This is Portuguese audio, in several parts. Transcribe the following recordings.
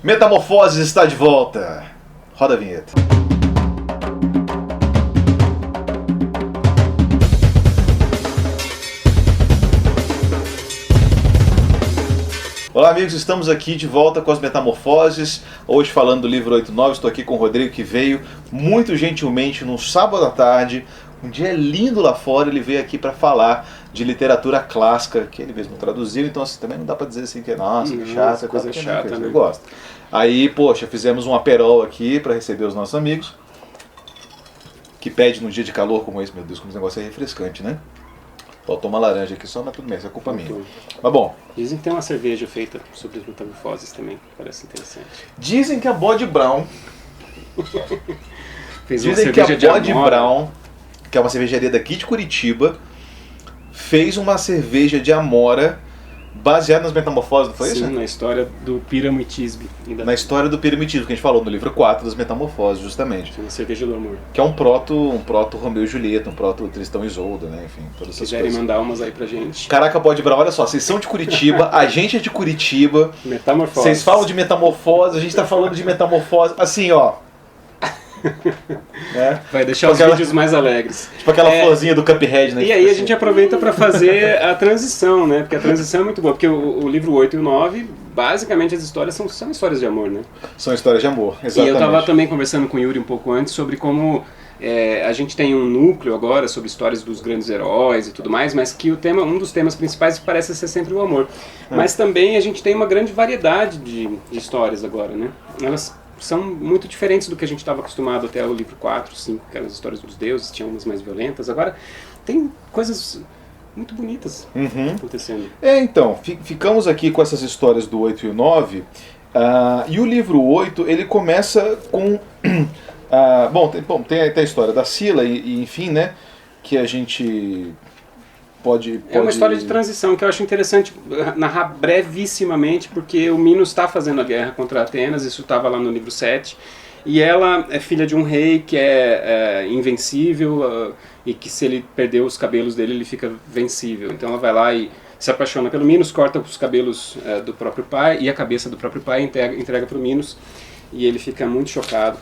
Metamorfoses está de volta. Roda a vinheta. Olá amigos, estamos aqui de volta com as Metamorfoses, hoje falando do livro 89, estou aqui com o Rodrigo que veio muito gentilmente num sábado à tarde, um dia lindo lá fora, ele veio aqui para falar de literatura clássica, que ele mesmo traduziu, então assim, também não dá para dizer assim que é nossa, que chata, coisa chata, né? Eu gosto. Aí, poxa, fizemos um aperol aqui para receber os nossos amigos, que pede num dia de calor como esse, meu Deus, como esse negócio é refrescante, né? Faltou uma laranja aqui só, mas tudo bem, isso é culpa minha. Mas bom. Dizem que tem uma cerveja feita sobre as metamorfoses também, parece interessante. Dizem que a Bode Brown... Fez uma Dizem que a cerveja Bode Brown, que é uma cervejaria daqui de Curitiba, fez uma cerveja de amora baseada nas metamorfoses, não foi isso? Sim, na história do Piramitisbe. Na história do Piramitismo, que a gente falou no livro 4 das metamorfoses, justamente. Uma cerveja do amor. Que é um proto Romeu e Julieta, um proto Tristão e Isolda, né? Enfim, todas essas quiserem coisas. mandar umas aí pra gente. Caraca, Bode Brown, olha só, vocês são de Curitiba, a gente é de Curitiba. Metamorfose. Vocês falam de metamorfose, a gente tá falando de metamorfose, assim, ó. É. Vai deixar os vídeos mais alegres. Tipo aquela florzinha do Cuphead, né? E aí a gente aproveita para fazer a transição, né? Porque a transição é muito boa. Porque o livro 8 e o 9, basicamente as histórias são histórias de amor, né? São histórias de amor, exatamente. E eu estava também conversando com o Yuri um pouco antes sobre como a gente tem um núcleo agora sobre histórias dos grandes heróis e tudo mais, mas que um dos temas principais parece ser sempre o amor. Mas também a gente tem uma grande variedade de histórias agora, né? Elas são muito diferentes do que a gente estava acostumado até o livro 4, 5, que eram as histórias dos deuses, tinham umas mais violentas. Agora tem coisas muito bonitas acontecendo. Então, ficamos aqui com essas histórias do 8 e o 9, e o livro 8, ele começa com... tem a história da Scylla e enfim, né, que a gente... É uma história de transição que eu acho interessante narrar brevissimamente, porque o Minos está fazendo a guerra contra Atenas, isso estava lá no livro 7, e ela é filha de um rei que é invencível e que se ele perder os cabelos dele ele fica vencível. Então ela vai lá e se apaixona pelo Minos, corta os cabelos do próprio pai e a cabeça do próprio pai, entrega para o Minos, e ele fica muito chocado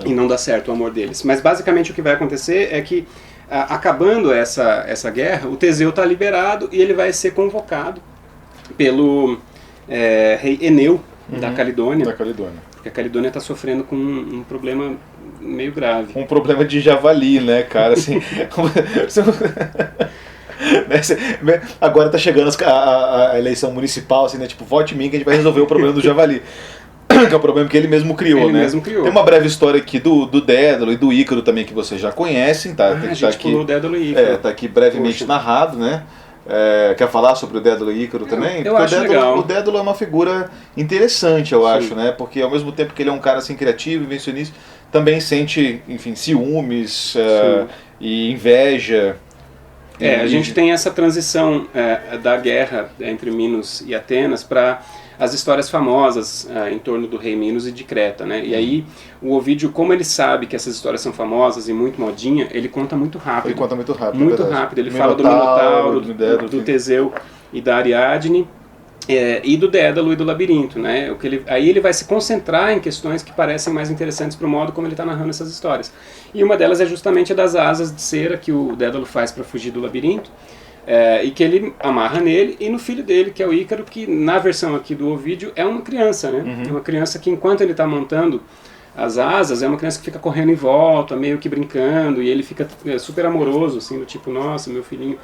e não dá certo o amor deles. Mas basicamente o que vai acontecer é que acabando essa guerra, o Teseu está liberado e ele vai ser convocado pelo rei Eneu da Calidônia. Porque a Calidônia está sofrendo com um problema meio grave. Um problema de javali, né, cara? Assim, agora está chegando a eleição municipal, assim, né? Tipo, vote em mim que a gente vai resolver o problema do javali. Que é o problema que ele mesmo criou, né? Tem uma breve história aqui do Dédalo e do Ícaro também, que vocês já conhecem, tá? A gente pulou o Dédalo e Ícaro. Tá aqui brevemente narrado, né? Quer falar sobre o Dédalo e Ícaro também? Eu acho legal. O Dédalo é uma figura interessante, eu acho, né? Porque ao mesmo tempo que ele é um cara assim criativo, invencionista, também sente, enfim, ciúmes e inveja. A gente tem essa transição da guerra entre Minos e Atenas para as histórias famosas em torno do rei Minos e de Creta, né? E aí o Ovídio, como ele sabe que essas histórias são famosas e muito modinha, ele conta muito rápido. Ele conta muito rápido. Muito rápido. Ele fala do Minotauro, do Teseu e da Ariadne, e do Dédalo e do Labirinto, né? Aí ele vai se concentrar em questões que parecem mais interessantes para o modo como ele está narrando essas histórias. E uma delas é justamente a das asas de cera que o Dédalo faz para fugir do labirinto, e que ele amarra nele e no filho dele, que é o Ícaro, que na versão aqui do Ovídio é uma criança, né? É uma criança que enquanto ele está montando as asas, é uma criança que fica correndo em volta, meio que brincando, e ele fica super amoroso, assim, do tipo, nossa, meu filhinho.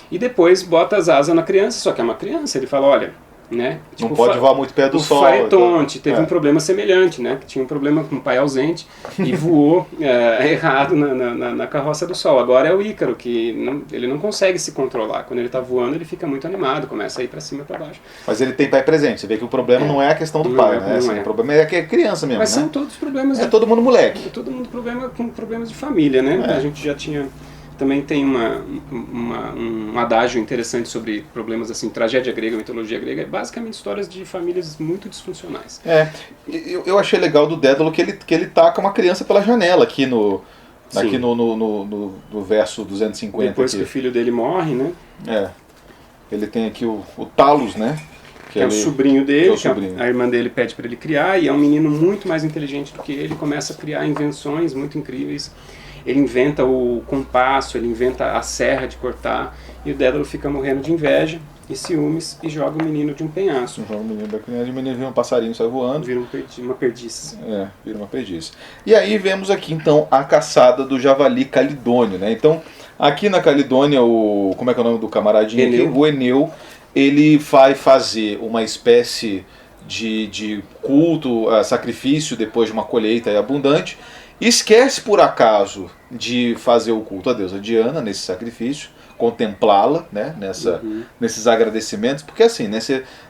E depois bota as asas na criança, só que é uma criança, ele fala, olha... Né? Tipo, não pode voar muito perto do sol. O Faetonte teve um problema semelhante, né? Que tinha um problema com o pai ausente e voou errado na carroça do sol. Agora é o Ícaro, que ele não consegue se controlar. Quando ele está voando, ele fica muito animado, começa a ir para cima e para baixo. Mas ele tem pai presente. Você vê que o problema não é a questão do pai, né? Assim, o problema é que é criança mesmo. Mas né? são todos problemas. Todo mundo moleque. Todo mundo com problemas de família, né? A gente já tinha. Também tem um adágio interessante sobre problemas assim, tragédia grega, mitologia grega, basicamente histórias de famílias muito disfuncionais. Eu achei legal do Dédalo que ele taca uma criança pela janela aqui no verso 250. Depois que o filho dele morre, né? Ele tem aqui o Talos, né? que é o sobrinho dele, a irmã dele pede para ele criar, e é um menino muito mais inteligente do que ele, começa a criar invenções muito incríveis. Ele inventa o compasso, ele inventa a serra de cortar, e o Dédalo fica morrendo de inveja e ciúmes e joga o menino de um penhasco. Joga o menino da criança, o menino vira um passarinho, sai voando. Vira uma perdiz. Vira uma perdiz. E aí vemos aqui então a caçada do javali calidônio, né? Então, aqui na Calidônia, como é que é o nome do camaradinho aqui? O Eneu, ele vai fazer uma espécie de culto, sacrifício depois de uma colheita abundante. Esquece por acaso de fazer o culto à deusa Diana nesse sacrifício, contemplá-la, né, nesses agradecimentos, porque assim,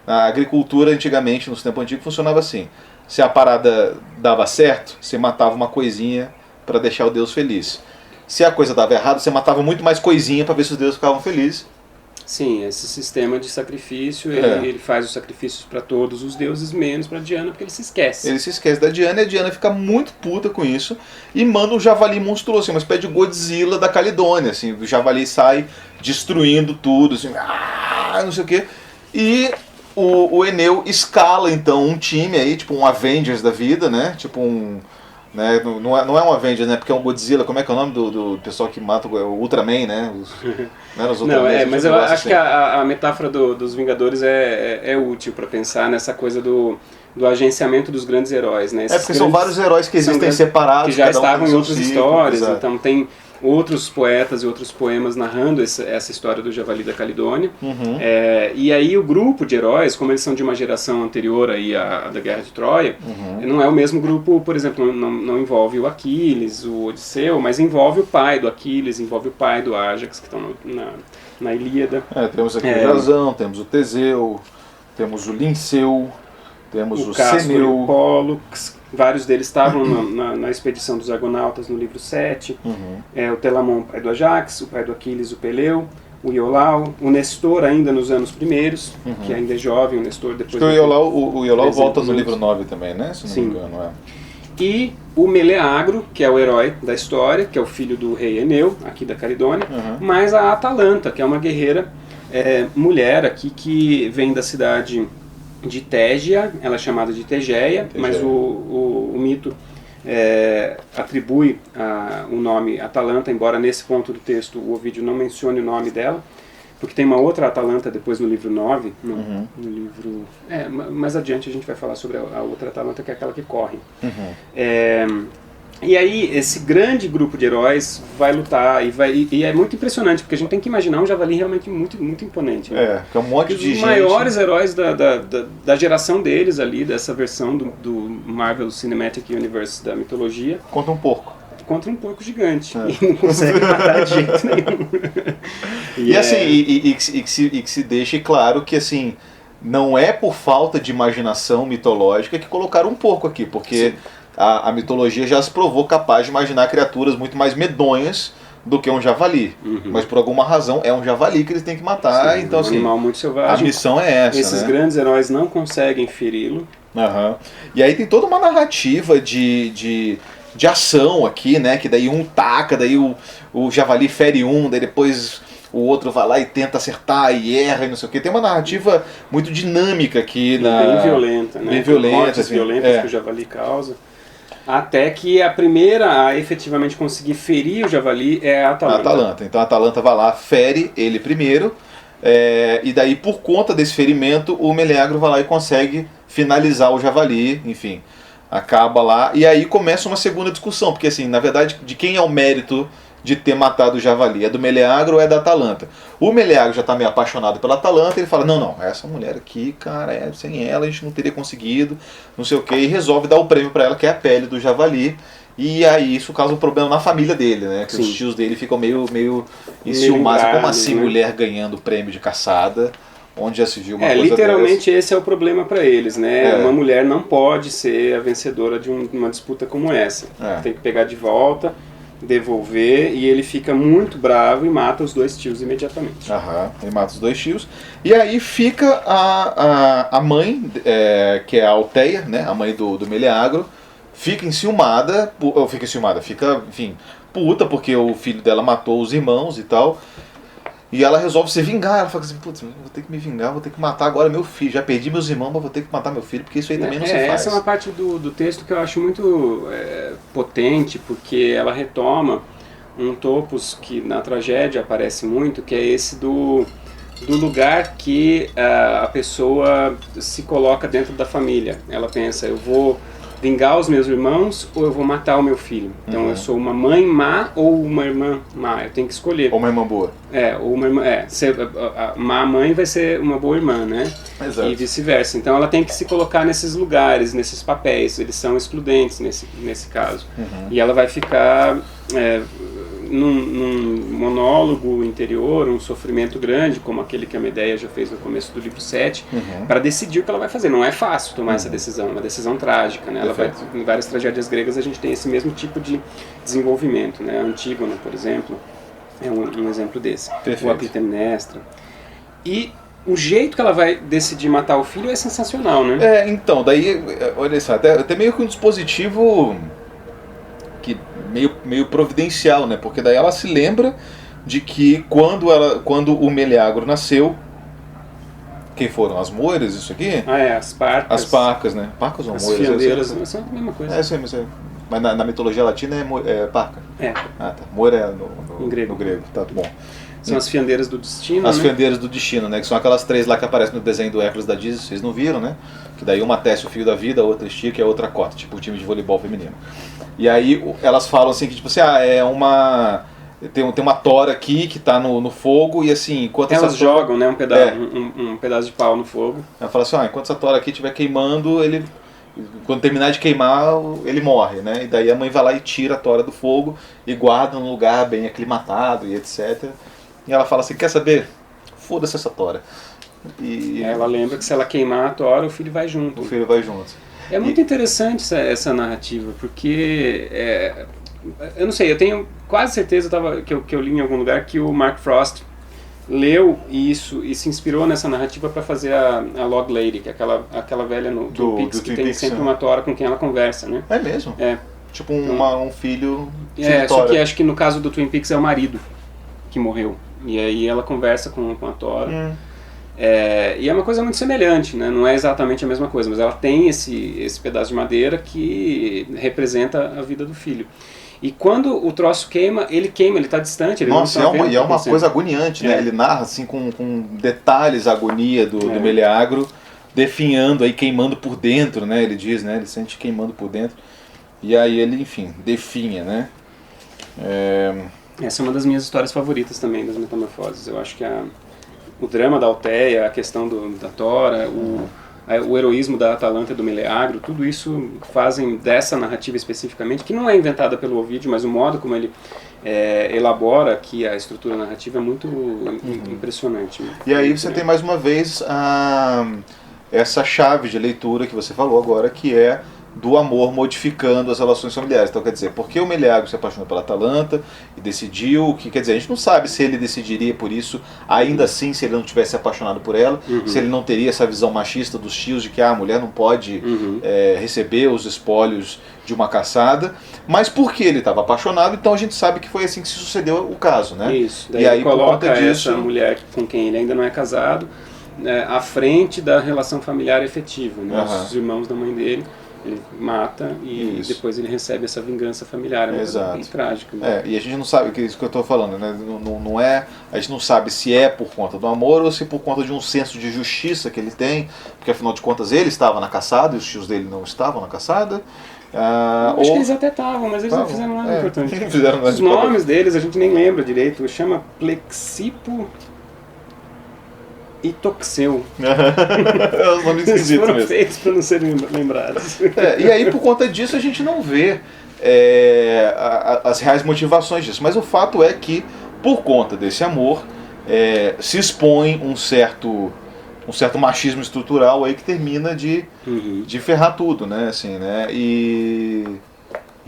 a agricultura antigamente, nos tempos antigos, funcionava assim: se a parada dava certo, você matava uma coisinha para deixar o Deus feliz. Se a coisa dava errado, você matava muito mais coisinha para ver se os deuses ficavam felizes. Sim, esse sistema de sacrifício, ele faz os sacrifícios para todos os deuses, menos para Diana, porque ele se esquece. Ele se esquece da Diana, e a Diana fica muito puta com isso, e manda um javali monstruoso, assim, uma espécie de Godzilla da Calidônia, assim, o javali sai destruindo tudo, assim, não sei o quê, e o Eneu escala então um time aí, tipo um Avengers da vida, né, tipo um... Né? Não é um Avengers, né? Porque é um Godzilla. Como é que é o nome do pessoal que mata o Ultraman, né? Mas eu acho que a metáfora dos Vingadores é útil para pensar nessa coisa do agenciamento dos grandes heróis, né? Porque são vários heróis que existem separados, que já estavam em outras histórias. Então tem outros poetas e outros poemas narrando essa história do Javali da Calidônia. E aí o grupo de heróis, como eles são de uma geração anterior aí à da Guerra de Troia, não é o mesmo grupo, por exemplo, não envolve o Aquiles, o Odisseu, mas envolve o pai do Aquiles, envolve o pai do Ájax, que estão na Ilíada. Temos aqui o Jasão, temos o Teseu, temos o Linceu, temos o Ceneu, o Pólux. Vários deles estavam na expedição dos Argonautas no livro 7. O Telamon, o pai do Ajax, o pai do Aquiles, o Peleu, o Iolau, o Nestor ainda nos anos primeiros, que ainda é jovem, o Nestor depois... O Iolau volta no livro 9 também, né? Se não me engano, E o Meleagro, que é o herói da história, que é o filho do rei Eneu, aqui da Calidônia, mais a Atalanta, que é uma guerreira mulher aqui que vem da cidade de Tégia, ela é chamada de Tegeia, mas o mito atribui o nome Atalanta, embora nesse ponto do texto o Ovídio não mencione o nome dela, porque tem uma outra Atalanta depois no livro 9, no livro... mais adiante a gente vai falar sobre a outra Atalanta, que é aquela que corre. E aí esse grande grupo de heróis vai lutar e é muito impressionante, porque a gente tem que imaginar um javali realmente muito, muito imponente. Né? Que é um monte de gente. Os maiores heróis da geração deles ali, dessa versão do Marvel Cinematic Universe da mitologia. Contra um porco. Contra um porco gigante. E não consegue matar de jeito nenhum. Que se deixe claro que assim, não é por falta de imaginação mitológica que colocaram um porco aqui, porque... A mitologia já se provou capaz de imaginar criaturas muito mais medonhas do que um javali. Mas por alguma razão é um javali que eles têm que matar. Sim, então, um animal muito selvagem. A missão é essa. Esses grandes heróis não conseguem feri-lo. E aí tem toda uma narrativa de ação aqui, né? Que daí um taca, daí o javali fere daí depois o outro vai lá e tenta acertar e erra e não sei o que. Tem uma narrativa muito dinâmica aqui. Bem violenta, né? Bem violenta. Mortes assim, violentas que o javali causa. Até que a primeira a efetivamente conseguir ferir o javali é a Atalanta. Então a Atalanta vai lá, fere ele primeiro, e daí por conta desse ferimento o Meleagro vai lá e consegue finalizar o javali, enfim, acaba lá. E aí começa uma segunda discussão, porque assim, na verdade, de quem é o mérito de ter matado o javali? É do Meleagro ou é da Atalanta? O Meleagro já está meio apaixonado pela Atalanta, ele fala, não, essa mulher aqui, cara, sem ela a gente não teria conseguido, não sei o que, e resolve dar o prêmio para ela, que é a pele do javali, e aí isso causa um problema na família dele, né, que os tios dele ficam meio enciumados, como assim, né? Mulher ganhando prêmio de caçada, onde já se viu uma coisa literalmente esse é o problema para eles, né, uma mulher não pode ser a vencedora de uma disputa como essa, tem que pegar de volta, devolver, e ele fica muito bravo e mata os dois tios imediatamente. Ele mata os dois tios. E aí fica a mãe, que é a Alteia, né, a mãe do Meleagro, fica enciumada, fica, enfim, puta, porque o filho dela matou os irmãos e tal. E ela resolve se vingar. Ela fala assim, putz, vou ter que me vingar, vou ter que matar agora meu filho. Já perdi meus irmãos, mas vou ter que matar meu filho, porque isso aí também não se faz. Essa é uma parte do texto que eu acho muito potente, porque ela retoma um topos que na tragédia aparece muito, que é esse do lugar que a pessoa se coloca dentro da família. Ela pensa, eu vou vingar os meus irmãos ou eu vou matar o meu filho. Então eu sou uma mãe má ou uma irmã má. Eu tenho que escolher. Ou uma irmã boa. Ou uma irmã. Ser a má mãe vai ser uma boa irmã, né? Exato. E vice-versa. Então ela tem que se colocar nesses lugares, nesses papéis. Eles são excludentes nesse caso. E ela vai ficar num monólogo interior, um sofrimento grande, como aquele que a Medea já fez no começo do livro 7, para decidir o que ela vai fazer. Não é fácil tomar essa decisão, é uma decisão trágica, né? Em várias tragédias gregas a gente tem esse mesmo tipo de desenvolvimento, né? A Antígona, por exemplo, é um exemplo desse. Perfeito. O a Clitemnestra. E o jeito que ela vai decidir matar o filho é sensacional, né? Então, daí, olha só, até meio que um dispositivo que meio providencial, né? Porque daí ela se lembra de que quando o Meleagro nasceu, quem foram? As moiras, isso aqui? As parcas. As parcas, né? Parcas ou as moiras? fiandeiras, são a mesma coisa. Mas na mitologia latina é parca? Ah, tá. Moira é Em grego. No grego, tá bom. São as fiandeiras do destino, As né? fiandeiras do destino, né? Que são aquelas 3 lá que aparecem no desenho do Hércules da Disney, vocês não viram, né? Que daí uma tece o fio da vida, a outra estica e a outra corta, tipo o time de voleibol feminino. E aí elas falam assim que tipo assim, tem uma tora aqui que tá no fogo e assim, enquanto elas jogam, né, um pedaço de pau no fogo. Ela fala assim, enquanto essa tora aqui estiver queimando, quando terminar de queimar, ele morre, né? E daí a mãe vai lá e tira a tora do fogo e guarda num lugar bem aclimatado e etc. E ela fala assim, quer saber? Foda-se essa tora. E ela lembra que se ela queimar a tora, o filho vai junto. O filho vai junto. É muito interessante essa narrativa, porque eu não sei, eu tenho quase certeza que eu li em algum lugar que o Mark Frost leu isso e se inspirou nessa narrativa para fazer a Log Lady, que é aquela velha no Twin Peaks que tem sempre uma tora com quem ela conversa, né? É mesmo? Tipo um filho só que acho que no caso do Twin Peaks é o marido que morreu. E aí ela conversa com a tora. E é uma coisa muito semelhante, né? Não é exatamente a mesma coisa, mas ela tem esse pedaço de madeira que representa a vida do filho. E quando o troço queima, ele está distante. Ele Nossa, não tá é uma coisa agoniante, né? Ele narra assim com detalhes a agonia do Meleagro, definhando, aí queimando por dentro, né? Ele diz, né? Ele sente queimando por dentro. E aí ele, enfim, definha, né? Essa é uma das minhas histórias favoritas também, das Metamorfoses. Eu acho que o drama da Alteia, a questão da Tora, o heroísmo da Atalanta e do Meleagro, tudo isso fazem dessa narrativa especificamente, que não é inventada pelo Ovídio, mas o modo como ele elabora aqui a estrutura narrativa é muito impressionante. Né? E aí você tem mais uma vez essa chave de leitura que você falou agora, que é do amor modificando as relações familiares. Então, quer dizer, porque o Meleagro se apaixonou pela Atalanta e decidiu que, quer dizer, a gente não sabe se ele decidiria por isso, ainda assim, se ele não tivesse apaixonado por ela, se ele não teria essa visão machista dos tios de que a mulher não pode receber os espólios de uma caçada, mas porque ele estava apaixonado, então a gente sabe que foi assim que se sucedeu o caso, né? Isso, daí e aí, ele coloca por conta disso, essa mulher com quem ele ainda não é casado à frente da relação familiar efetiva, né? Os irmãos da mãe dele. Ele mata e depois ele recebe essa vingança familiar. É uma coisa bem trágica. Né? E a gente não sabe, que é isso que eu estou falando, né? A gente não sabe se é por conta do amor ou se por conta de um senso de justiça que ele tem, porque afinal de contas ele estava na caçada e os tios dele não estavam na caçada. Acho que eles até estavam, mas eles não fizeram nada importante. Não fizeram nada Os nomes deles a gente nem lembra direito. Chama Plexipo e Toxeu. Os nomes esquisitos foram mesmo. feitos para não serem lembrados. E aí, por conta disso, a gente não vê as reais motivações disso. Mas o fato é que, por conta desse amor, se expõe um certo machismo estrutural aí que termina de ferrar tudo, né? Assim, né? E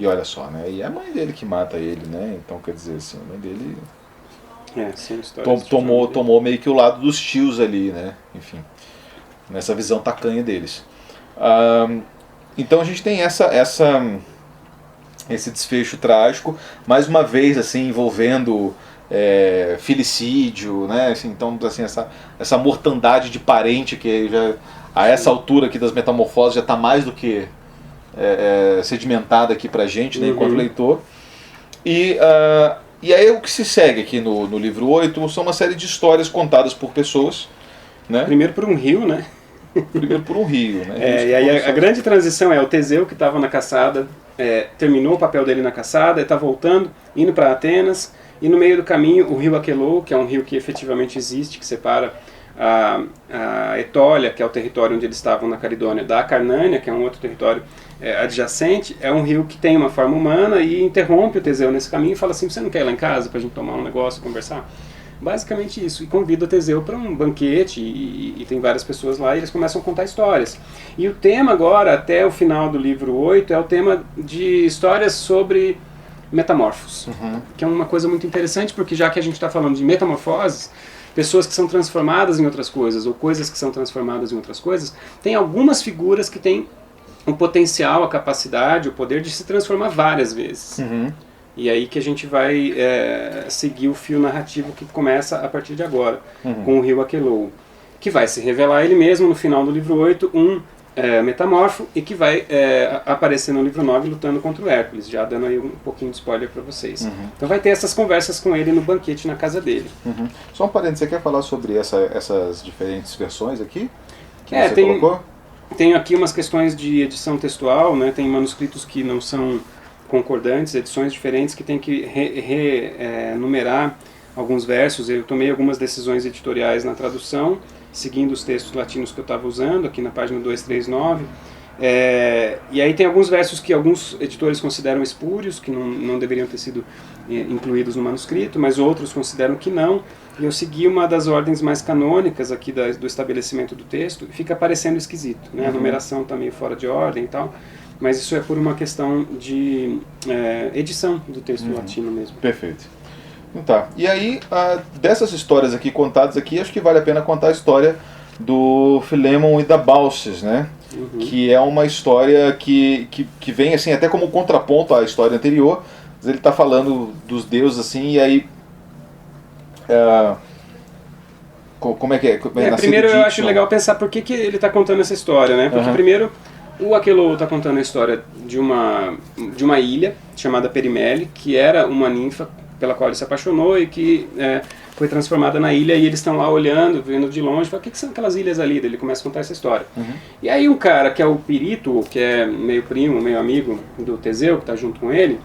olha só, né? E é a mãe dele que mata ele, né? Então, quer dizer assim, a mãe dele tomou meio que o lado dos tios ali, né? Enfim, nessa visão tacanha deles. Então a gente tem esse desfecho trágico, mais uma vez assim envolvendo filicídio, né? Assim, então, assim, essa mortandade de parente que já, a essa altura aqui das Metamorfoses já está mais do que sedimentada aqui pra gente, né, enquanto leitor. E aí o que se segue aqui no livro 8 são uma série de histórias contadas por pessoas, né? Primeiro por um rio, né? Primeiro por um rio, né? E aí a grande transição é o Teseu, que estava na caçada, terminou o papel dele na caçada, está voltando, indo para Atenas, e no meio do caminho o rio Aquelou, que é um rio que efetivamente existe, que separa a Etólia, que é o território onde eles estavam na Caridônia, da Acarnânia, que é um outro território adjacente, é um rio que tem uma forma humana e interrompe o Teseu nesse caminho e fala assim, você não quer ir lá em casa para a gente tomar um negócio, conversar? Basicamente isso, e convida o Teseu para um banquete e tem várias pessoas lá e eles começam a contar histórias. E o tema agora, até o final do livro 8, é o tema de histórias sobre metamorfos, que é uma coisa muito interessante, porque já que a gente está falando de metamorfoses, pessoas que são transformadas em outras coisas, ou coisas que são transformadas em outras coisas, tem algumas figuras que têm o potencial, a capacidade, o poder de se transformar várias vezes. E aí que a gente vai seguir o fio narrativo que começa a partir de agora, com o rio Aquelou, que vai se revelar ele mesmo no final do livro 8, metamorfo, e que vai aparecer no livro 9 lutando contra o Hércules, já dando aí um pouquinho de spoiler para vocês. Então vai ter essas conversas com ele no banquete na casa dele. Só um parênteses, você quer falar sobre essas diferentes versões aqui? Que você colocou? Tem aqui umas questões de edição textual, né? Tem manuscritos que não são concordantes, edições diferentes que tem que numerar alguns versos. Eu tomei algumas decisões editoriais na tradução, seguindo os textos latinos que eu estava usando, aqui na página 239. E aí tem alguns versos que alguns editores consideram espúrios, que não deveriam ter sido incluídos no manuscrito, mas outros consideram que não. E eu segui uma das ordens mais canônicas aqui do estabelecimento do texto, e fica parecendo esquisito, né? A numeração está meio fora de ordem e tal, mas isso é por uma questão de edição do texto latino mesmo. Perfeito. Então, tá. E aí, dessas histórias aqui contadas aqui, acho que vale a pena contar a história do Filémon e da Baucis, né? Que é uma história que vem assim até como contraponto à história anterior. Ele está falando dos deuses assim, e aí como é que é? Primeiro eu acho legal pensar por que ele está contando essa história, né? Porque primeiro o Aquelou está contando a história de uma ilha chamada Perimele, que era uma ninfa pela qual ele se apaixonou e que foi transformada na ilha, e eles estão lá olhando, vendo de longe, fala, o que são aquelas ilhas ali? Ele começa a contar essa história. E aí um cara que é o Pirito, que é meio primo, meio amigo do Teseu, que está junto com ele,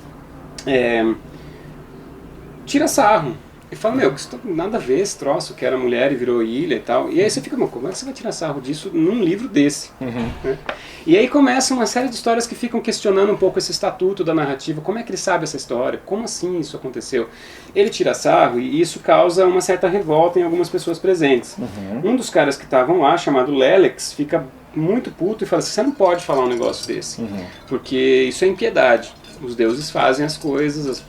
tira sarro. E fala, nada a ver esse troço, que era mulher e virou ilha e tal. E aí você fica, como é que você vai tirar sarro disso num livro desse? Né? E aí começa uma série de histórias que ficam questionando um pouco esse estatuto da narrativa. Como é que ele sabe essa história? Como assim isso aconteceu? Ele tira sarro e isso causa uma certa revolta em algumas pessoas presentes. Um dos caras que estavam lá, chamado Lelex, fica muito puto e fala assim, você não pode falar um negócio desse, porque isso é impiedade. Os deuses fazem as coisas,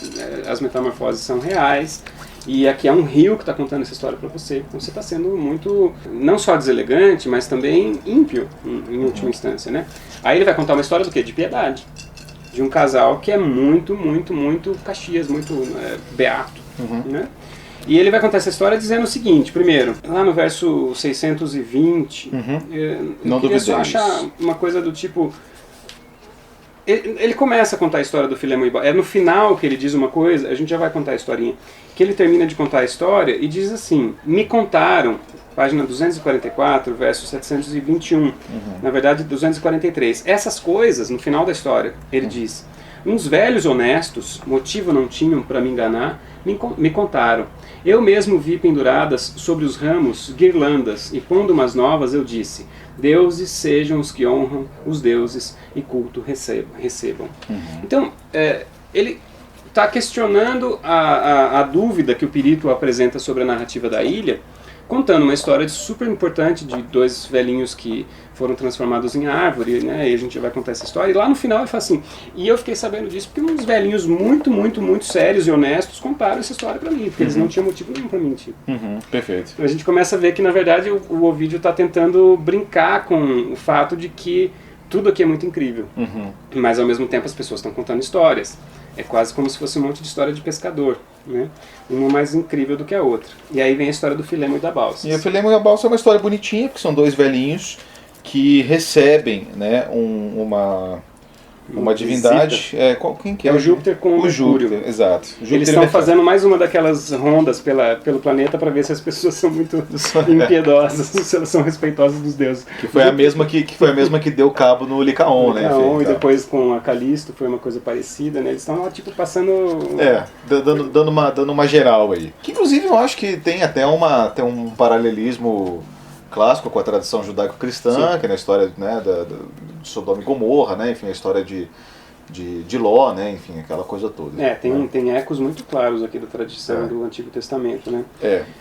as metamorfoses são reais. E aqui é um rio que está contando essa história para você. Então você está sendo muito, não só deselegante, mas também ímpio, em última instância, né? Aí ele vai contar uma história do quê? De piedade. De um casal que é muito, muito, muito Caxias, muito beato, né? E ele vai contar essa história dizendo o seguinte, primeiro, lá no verso 620, eu queria só achar uma coisa do tipo... Ele começa a contar a história do Filémon e Baucis. É no final que ele diz uma coisa, a gente já vai contar a historinha, que ele termina de contar a história e diz assim, me contaram, página 244, verso 721, na verdade 243, essas coisas, no final da história, ele diz, uns velhos honestos, motivo não tinham para me enganar, me contaram. Eu mesmo vi penduradas sobre os ramos guirlandas, e pondo umas novas eu disse, deuses sejam os que honram os deuses e culto recebam. Então, ele está questionando a dúvida que o Pirito apresenta sobre a narrativa da ilha, contando uma história super importante de dois velhinhos que foram transformados em árvore, né? E a gente vai contar essa história. E lá no final ele fala assim, e eu fiquei sabendo disso porque uns velhinhos muito, muito, muito sérios e honestos contaram essa história para mim, porque eles não tinham motivo nenhum para mentir. Perfeito. A gente começa a ver que, na verdade, o Ovídio está tentando brincar com o fato de que tudo aqui é muito incrível. Mas ao mesmo tempo as pessoas estão contando histórias. É quase como se fosse um monte de história de pescador, né? Uma mais incrível do que a outra. E aí vem a história do Filemo e da Balsa. E o Filemo e a Balsa é uma história bonitinha, porque são dois velhinhos que recebem, né, uma divindade. Quem que é? É o Júpiter com o Mercúrio. Júpiter, exato. Eles estão fazendo mais uma daquelas rondas pelo planeta para ver se as pessoas são muito impiedosas, se elas são respeitosas dos deuses. Que foi a mesma que deu cabo no Licaon, né? Licaon, e depois com a Calisto foi uma coisa parecida, né? Eles estão lá tipo passando... dando uma geral aí. Que inclusive eu acho que tem até tem um paralelismo clássico com a tradição judaico-cristã, que é na história, né, de Sodoma e Gomorra, né, enfim, a história de Ló, né, enfim, aquela coisa toda. Tem ecos muito claros aqui da tradição do Antigo Testamento, né.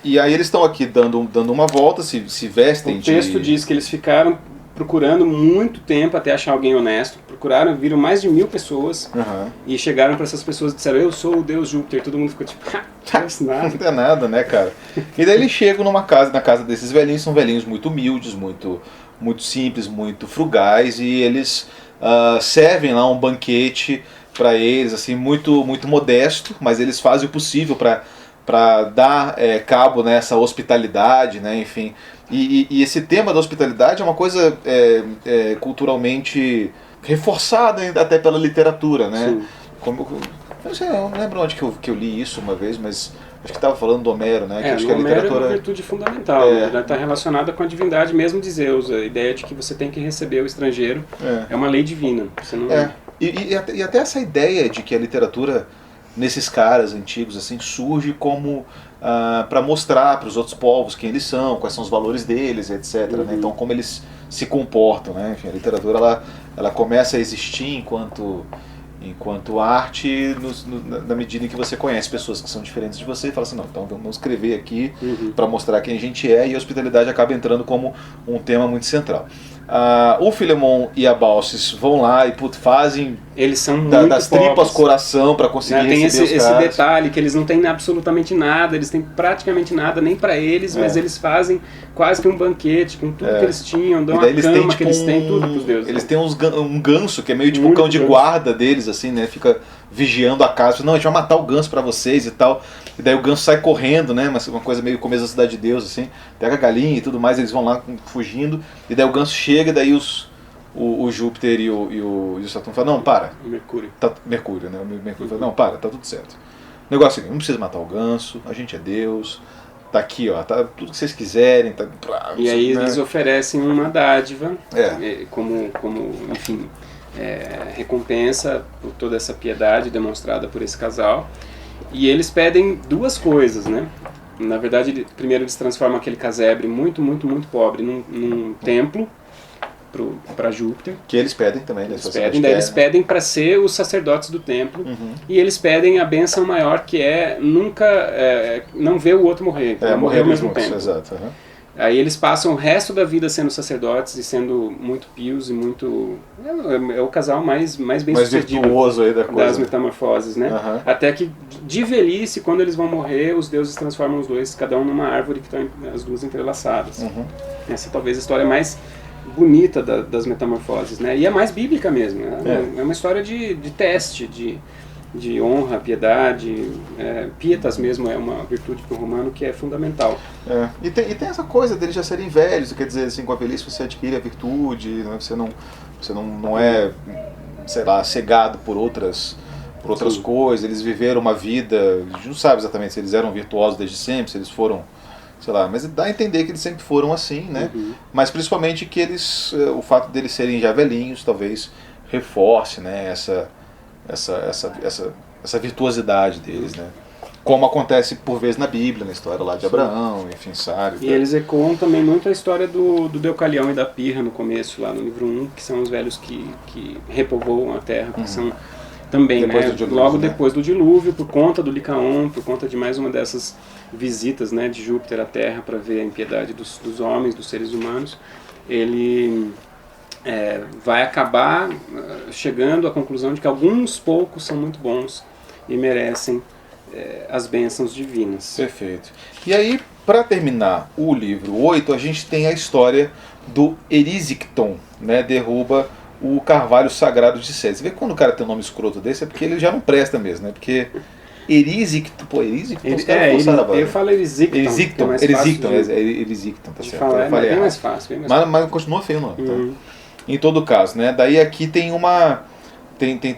E aí eles estão aqui dando uma volta, se vestem de... O texto diz que eles ficaram procurando muito tempo até achar alguém honesto, viram mais de 1000 pessoas, e chegaram para essas pessoas e disseram, eu sou o deus Júpiter, todo mundo ficou tipo, não é nada, né, cara? E daí eles chegam na casa desses velhinhos, são velhinhos muito humildes, muito simples, muito frugais, e eles servem lá um banquete para eles, assim, muito modesto, mas eles fazem o possível para dar cabo nessa hospitalidade, né, enfim. E esse tema da hospitalidade é uma coisa culturalmente reforçada até pela literatura, né? Eu não lembro onde que eu li isso uma vez, mas acho que estava falando do Homero, né? Que acho que a literatura é uma virtude fundamental, né? Está relacionada com a divindade mesmo de Zeus, a ideia de que você tem que receber o estrangeiro é uma lei divina. Você não... E até essa ideia de que a literatura nesses caras antigos assim surge como para mostrar para os outros povos quem eles são, quais são os valores deles, etc. Né? Então como eles se comportam, né? Enfim, a literatura ela começa a existir enquanto arte na medida em que você conhece pessoas que são diferentes de você e fala assim, não, então vamos escrever aqui para mostrar quem a gente é, e a hospitalidade acaba entrando como um tema muito central. O Filemon e a Balsis vão lá e fazem eles são muito das tripas coração para conseguir tem receber esse detalhe que eles não têm absolutamente nada, eles têm praticamente nada nem para eles, mas eles fazem quase que um banquete com tudo que eles tinham, dão a cama que eles têm, tudo pros deuses. Eles têm um ganso que é meio tipo um cão de guarda deles, assim, né? Fica vigiando a casa, não, a gente vai matar o ganso para vocês e tal. E daí o ganso sai correndo, né? Uma coisa meio começo da Cidade de Deus, assim, pega a galinha e tudo mais, eles vão lá fugindo, e daí o ganso chega, e daí o Júpiter e o Saturno falam, não, para. Mercúrio. Mercúrio, né? O Mercúrio fala, não, para, tá tudo certo. O negócio é que não precisa matar o ganso, a gente é Deus, tá aqui, ó, tá tudo que vocês quiserem. E aí eles oferecem uma dádiva, como enfim, recompensa por toda essa piedade demonstrada por esse casal. E eles pedem duas coisas, né? Na verdade, primeiro eles transformam aquele casebre muito, muito, muito pobre num templo para Júpiter. Que eles pedem também, né? Eles pedem para ser os sacerdotes do templo. E eles pedem a bênção maior, que é nunca não ver o outro morrer. Morrer ao mesmo tempo. Exato. Aí eles passam o resto da vida sendo sacerdotes e sendo muito pios e muito... É o casal mais bem sucedido virtuoso aí das metamorfoses, né? Até que de velhice, quando eles vão morrer, os deuses transformam os dois, cada um numa árvore que estão as duas entrelaçadas. Essa é talvez a história mais bonita das metamorfoses, né? E é mais bíblica mesmo. É uma história de teste, de honra, piedade, pietas mesmo é uma virtude para o romano que é fundamental. E tem essa coisa deles já serem velhos, quer dizer, assim, com a velhice você adquire a virtude, né? Você não é, sei lá, cegado por outras coisas, eles viveram uma vida, a gente não sabe exatamente se eles eram virtuosos desde sempre, se eles foram, sei lá, mas dá a entender que eles sempre foram assim, né? Mas principalmente que o fato deles serem já velhinhos talvez reforce, né, essa virtuosidade deles, né? Como acontece por vezes na Bíblia, na história lá de Abraão, enfim, Sário. E eles ecoam também muito a história do Deucalião e da Pirra no começo, lá no livro 1, que são os velhos que repovoam a terra, que são também, depois, né, dilúvio, logo depois do dilúvio, por conta do Licaon, por conta de mais uma dessas visitas, né, de Júpiter à Terra para ver a impiedade dos homens, dos seres humanos, ele vai acabar chegando à conclusão de que alguns poucos são muito bons e merecem as bênçãos divinas. Perfeito. E aí, para terminar o livro 8, a gente tem a história do Erisicton, né? Derruba o Carvalho Sagrado de Ceres. Você vê que quando o cara tem um nome escroto desse é porque ele já não presta mesmo, né? Porque Erisicton, os caras forçaram a barra. Eu falo Erisicton. Erisicton, tá certo. Falar, eu falei bem mais fácil. Mas continua feio, não. Então, em todo caso, né? Daí aqui tem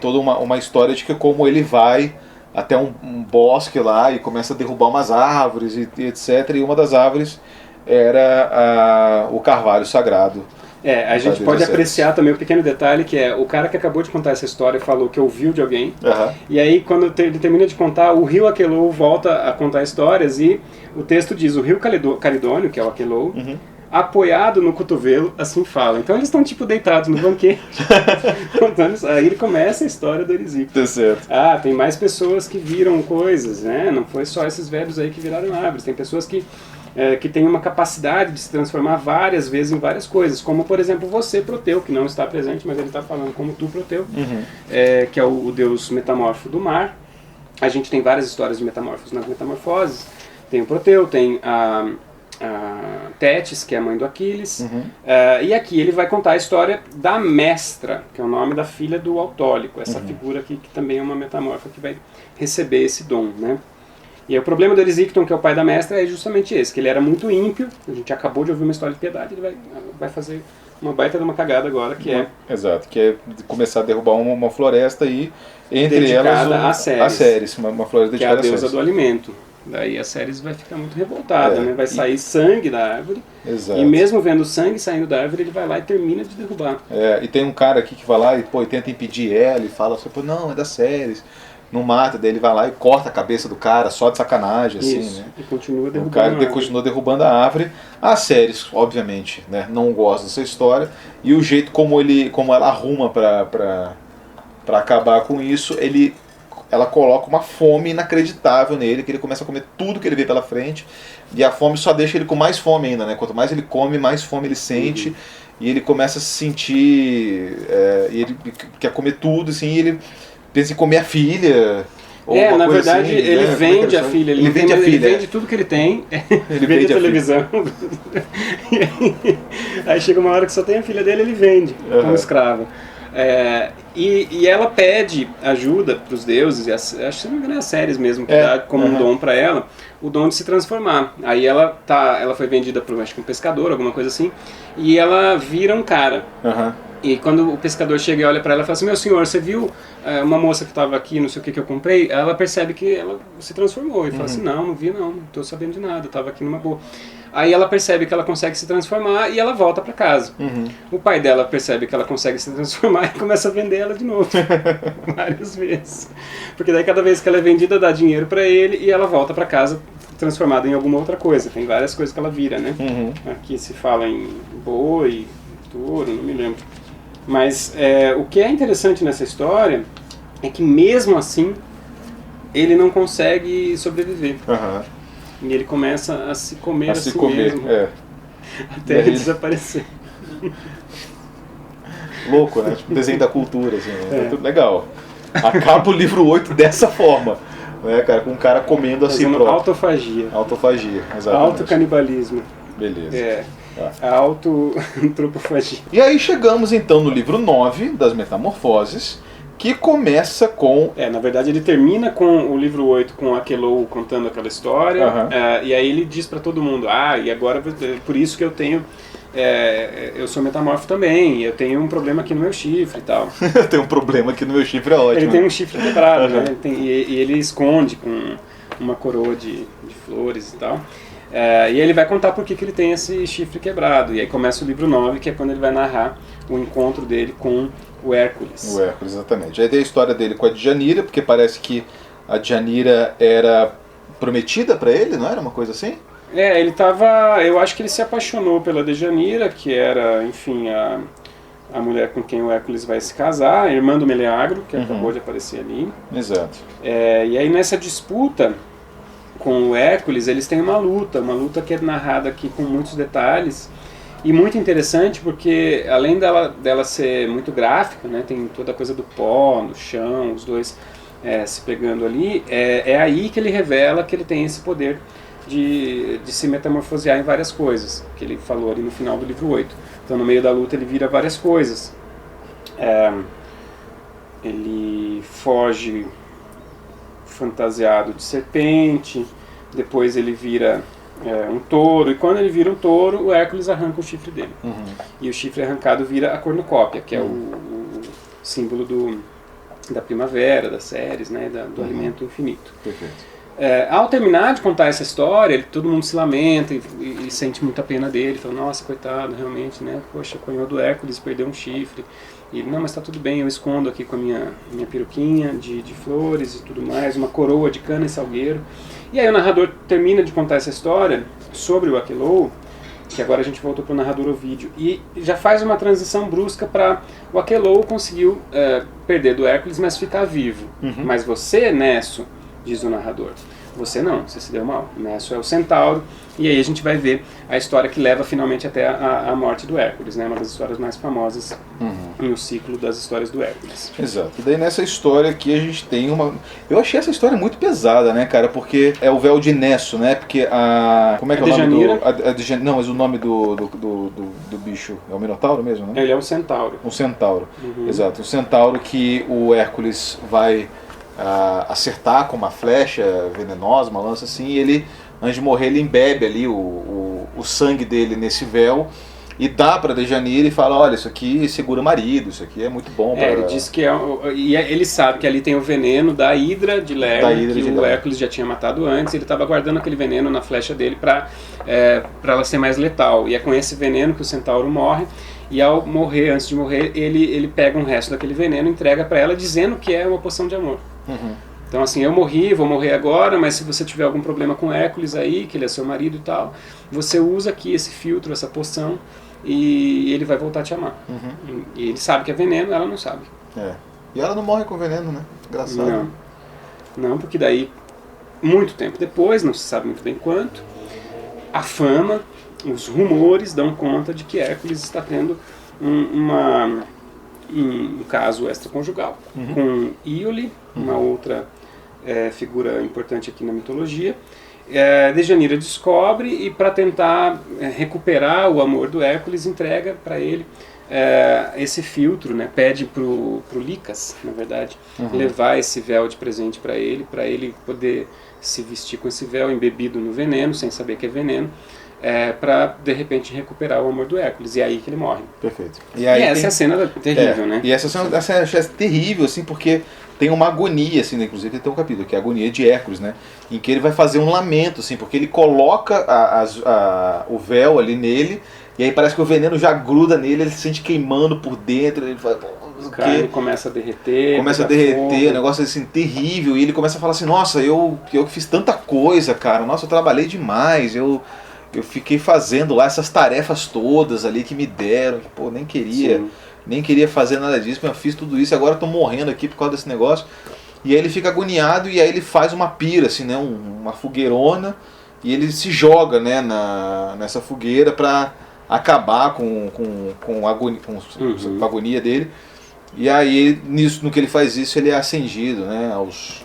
toda uma história de que como ele vai até um bosque lá e começa a derrubar umas árvores e etc. E uma das árvores era o Carvalho Sagrado. A gente pode apreciar também um pequeno detalhe que é o cara que acabou de contar essa história falou que ouviu de alguém, e aí quando ele termina de contar, o rio Aquelou volta a contar histórias e o texto diz, o rio Caridônio, que é o Aquelou, apoiado no cotovelo, assim fala. Então eles estão tipo deitados no banquete. Aí ele começa a história do Erisicton. Tá certo. Tem mais pessoas que viram coisas, né? Não foi só esses velhos aí que viraram árvores, tem pessoas que tem uma capacidade de se transformar várias vezes em várias coisas, como por exemplo você, Proteu, que não está presente, mas ele está falando como tu, Proteu, que é o deus metamorfo do mar. A gente tem várias histórias de metamorfos nas metamorfoses. Tem o Proteu, tem a Tétis, que é a mãe do Aquiles, e aqui ele vai contar a história da Mestra, que é o nome da filha do Autólico, essa figura aqui que também é uma metamorfa que vai receber esse dom, né? E aí, o problema do Erisicton, que é o pai da Mestra, é justamente esse, que ele era muito ímpio, a gente acabou de ouvir uma história de piedade, ele vai fazer uma baita de uma cagada agora, que é... Exato, que é começar a derrubar uma floresta aí, entre dedicada elas a Ceres, uma floresta dedicada a Ceres. Que é a deusa do alimento. Daí a Ceres vai ficar muito revoltada, né? Vai sair sangue da árvore, e mesmo vendo sangue saindo da árvore, ele vai lá e termina de derrubar. E tem um cara aqui que vai lá e tenta impedir ela e fala assim, não, é da Ceres. Não mata, daí ele vai lá e corta a cabeça do cara, só de sacanagem, assim, né? E continua derrubando a árvore. Continua derrubando a árvore. A Ceres, obviamente, né, não gosta dessa história, e o jeito como ela arruma pra acabar com isso, ela coloca uma fome inacreditável nele, que ele começa a comer tudo que ele vê pela frente, e a fome só deixa ele com mais fome ainda, né? Quanto mais ele come, mais fome ele sente, e ele começa a se sentir... e ele quer comer tudo, assim, e ele pensa em comer a filha. Na verdade, assim, ele vende a filha. Ele vende tudo que ele tem. Ele vende a televisão. Aí chega uma hora que só tem a filha dele, ele vende como escravo. E ela pede ajuda para os deuses, e acho que se não me engano é a Ceres mesmo, que dá como um dom para ela, o dom de se transformar. Aí ela foi vendida para um pescador, alguma coisa assim, e ela vira um cara. E quando o pescador chega e olha para ela e fala assim, meu senhor, você viu uma moça que estava aqui, não sei o que eu comprei? Ela percebe que ela se transformou e fala assim, não vi não estou sabendo de nada, estava aqui numa boa. Aí ela percebe que ela consegue se transformar e ela volta para casa. O pai dela percebe que ela consegue se transformar e começa a vender ela de novo, várias vezes. Porque daí cada vez que ela é vendida dá dinheiro para ele e ela volta para casa transformada em alguma outra coisa. Tem várias coisas que ela vira, né? Aqui se fala em boi, touro, não me lembro. Mas o que é interessante nessa história é que mesmo assim ele não consegue sobreviver. E ele começa a se comer a si mesmo. Até ele desaparecer. Louco, né? Tipo desenho da cultura, assim, né? Legal. Acaba o livro 8 dessa forma. Né, cara? Com um cara comendo a si próprio. Autofagia. Autofagia, exatamente. Autocanibalismo. Beleza. A autoantropofagia. E aí chegamos então no livro 9 das Metamorfoses, que começa com... na verdade ele termina com o livro 8 com Aquelou contando aquela história, e aí ele diz pra todo mundo, e agora por isso que eu tenho... eu sou metamorfo também, eu tenho um problema aqui no meu chifre e tal. Eu tenho um problema aqui no meu chifre, é ótimo. Ele tem um chifre quebrado, né? E ele esconde com uma coroa de flores e tal. E ele vai contar por que ele tem esse chifre quebrado. E aí começa o livro 9, que é quando ele vai narrar o encontro dele com o Hércules. O Hércules, exatamente. Aí tem a história dele com a Djanira, porque parece que a Djanira era prometida para ele, não era uma coisa assim? Ele tava... Eu acho que ele se apaixonou pela Djanira, que era, enfim, a mulher com quem o Hércules vai se casar, a irmã do Meleagro, que acabou de aparecer ali. Exato. E aí nessa disputa com o Hércules, eles têm uma luta que é narrada aqui com muitos detalhes, e muito interessante porque, além dela ser muito gráfica, né, tem toda a coisa do pó, no chão, os dois se pegando ali, é aí que ele revela que ele tem esse poder de se metamorfosear em várias coisas, que ele falou ali no final do livro 8. Então no meio da luta ele vira várias coisas. Ele foge fantasiado de serpente, depois ele vira um touro, e quando ele vira um touro, o Hércules arranca o chifre dele. E o chifre arrancado vira a cornucópia, que é o símbolo da primavera, das séries, né, do alimento infinito. Perfeito. Ao terminar de contar essa história, todo mundo se lamenta e sente muita pena dele, fala, nossa, coitado, realmente, né, poxa, apanhou do Hércules, perdeu um chifre. E ele, não, mas tá tudo bem, eu escondo aqui com a minha peruquinha de flores e tudo mais, uma coroa de cana e salgueiro. E aí o narrador termina de contar essa história sobre o Aqueloo, que agora a gente voltou para o narrador Ovídio, e já faz uma transição brusca para o Aqueloo conseguiu perder do Hércules, mas ficar vivo. Mas você, Nesso, diz o narrador, você não, você se deu mal. Nesso é o centauro, e aí a gente vai ver a história que leva finalmente até a morte do Hércules, né? Uma das histórias mais famosas no ciclo das histórias do Hércules. Exato. E daí nessa história aqui a gente tem uma... Eu achei essa história muito pesada, né, cara? Porque é o véu de Nesso, né? Porque a... Como é que é o nome do... Não, mas o nome do bicho é o Minotauro mesmo, né? Ele é um centauro. Um centauro, exato. Um centauro que o Hércules vai acertar com uma flecha venenosa, uma lança assim, e ele... Antes de morrer, ele embebe ali o sangue dele nesse véu e dá para Dejanira e fala, olha, isso aqui segura marido, isso aqui é muito bom. Ele diz que e ele sabe que ali tem o veneno da Hidra de Lerna, que o Hércules já tinha matado antes, ele estava guardando aquele veneno na flecha dele para ela ser mais letal. E é com esse veneno que o centauro morre, e ao morrer, antes de morrer, ele pega um resto daquele veneno e entrega para ela, dizendo que é uma poção de amor. Então assim, eu morri, vou morrer agora, mas se você tiver algum problema com Hércules aí, que ele é seu marido e tal, você usa aqui esse filtro, essa poção, e ele vai voltar a te amar. E ele sabe que é veneno, ela não sabe. E ela não morre com veneno, né? Engraçado. Não, porque daí, muito tempo depois, não se sabe muito bem quanto, a fama, os rumores dão conta de que Hércules está tendo um caso extraconjugal com Iole, uma outra figura importante aqui na mitologia. Dejanira descobre e, para tentar recuperar o amor do Hércules, entrega para ele esse filtro, né? Pede pro Licas, na verdade, levar esse véu de presente para ele poder se vestir com esse véu embebido no veneno, sem saber que é veneno, para de repente recuperar o amor do Hércules, e é aí que ele morre. Perfeito. E essa é a cena terrível, né? E essa cena é terrível, assim, porque tem uma agonia, assim, né? Inclusive tem um capítulo, que é a agonia de Hércules, né? Em que ele vai fazer um lamento, assim, porque ele coloca o véu ali nele, e aí parece que o veneno já gruda nele, ele se sente queimando por dentro, ele fala... O carne começa a derreter. Um negócio assim terrível, e ele começa a falar assim, nossa, eu fiz tanta coisa, cara, nossa, eu trabalhei demais, eu fiquei fazendo lá essas tarefas todas ali que me deram, que pô, nem queria fazer nada disso, mas eu fiz tudo isso e agora estou morrendo aqui por causa desse negócio. E aí ele fica agoniado e aí ele faz uma pira, assim, né, uma fogueirona, e ele se joga, né, nessa fogueira para acabar com a agonia dele. E aí, no que ele faz isso, ele é ascendido, né, aos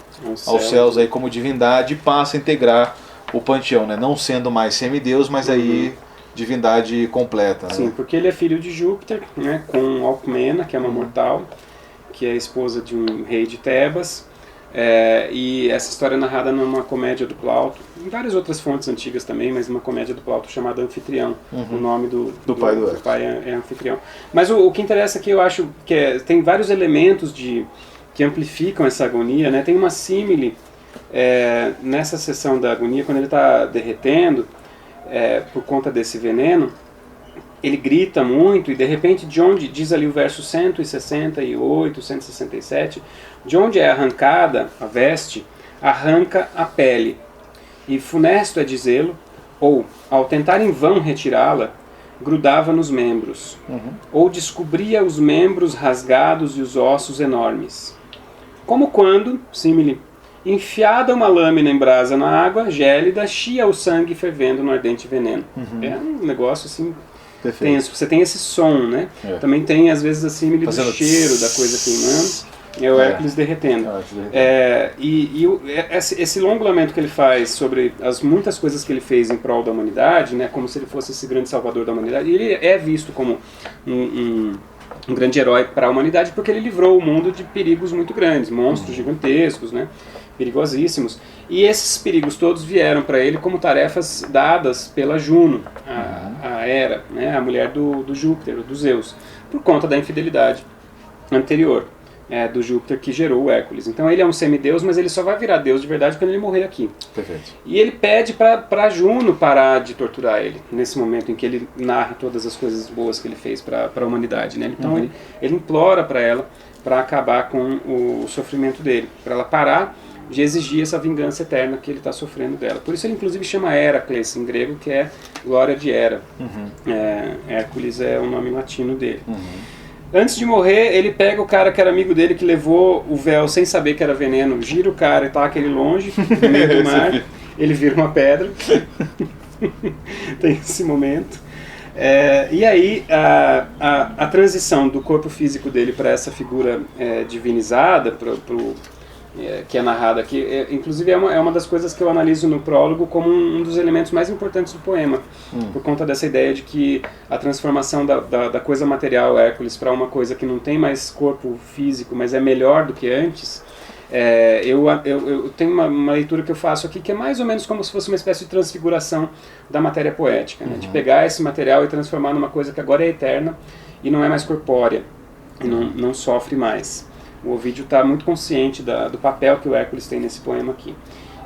céus aí como divindade, e passa a integrar o panteão, né? Não sendo mais semideus, mas aí divindade completa. Né? Sim, porque ele é filho de Júpiter, né? Com Alcmena, que é uma mortal, que é a esposa de um rei de Tebas. E essa história é narrada numa comédia do Plauto, em várias outras fontes antigas também, mas uma comédia do Plauto chamada Anfitrião. O nome do pai é Anfitrião. Mas o que interessa aqui, eu acho que tem vários elementos que amplificam essa agonia, né? Tem uma símile nessa sessão da agonia, quando ele está derretendo por conta desse veneno, ele grita muito e de repente, de onde, diz ali o verso 168, 167, de onde é arrancada a veste, arranca a pele. E funesto é dizê-lo, ou, ao tentar em vão retirá-la, grudava nos membros, ou descobria os membros rasgados e os ossos enormes. Como quando, símile, enfiada uma lâmina em brasa na água, gélida, chia o sangue fervendo no ardente veneno. É um negócio assim... tenso. Você tem esse som, né? Também tem, às vezes, a símile do cheiro da coisa queimando. É o Hércules derretendo. Esse longo lamento que ele faz sobre as muitas coisas que ele fez em prol da humanidade, né, como se ele fosse esse grande salvador da humanidade, ele é visto como um grande herói para a humanidade, porque ele livrou o mundo de perigos muito grandes, monstros gigantescos, né, perigosíssimos. E esses perigos todos vieram para ele como tarefas dadas pela Juno, a Hera, né, a mulher do Júpiter, do Zeus, por conta da infidelidade anterior do Júpiter que gerou o Hércules. Então ele é um semideus, mas ele só vai virar deus de verdade quando ele morrer aqui. Perfeito. E ele pede para Juno parar de torturar ele, nesse momento em que ele narra todas as coisas boas que ele fez para a humanidade, né? Então ele implora para ela para acabar com o sofrimento dele, para ela parar de exigir essa vingança eterna que ele está sofrendo dela. Por isso ele inclusive chama Heracles em grego, que é glória de Hera. Hércules é o nome latino dele. Antes de morrer, ele pega o cara que era amigo dele, que levou o véu sem saber que era veneno, gira o cara e taca ele longe, no meio do mar, ele vira uma pedra. Tem esse momento. E aí, a transição do corpo físico dele para essa figura divinizada, que é narrada aqui, inclusive é uma das coisas que eu analiso no prólogo como um dos elementos mais importantes do poema, por conta dessa ideia de que a transformação da coisa material Hércules para uma coisa que não tem mais corpo físico, mas é melhor do que antes. Eu tenho uma leitura que eu faço aqui que é mais ou menos como se fosse uma espécie de transfiguração da matéria poética, né? De pegar esse material e transformar numa coisa que agora é eterna e não é mais corpórea, e não sofre mais. O Ovídio está muito consciente do papel que o Hércules tem nesse poema aqui.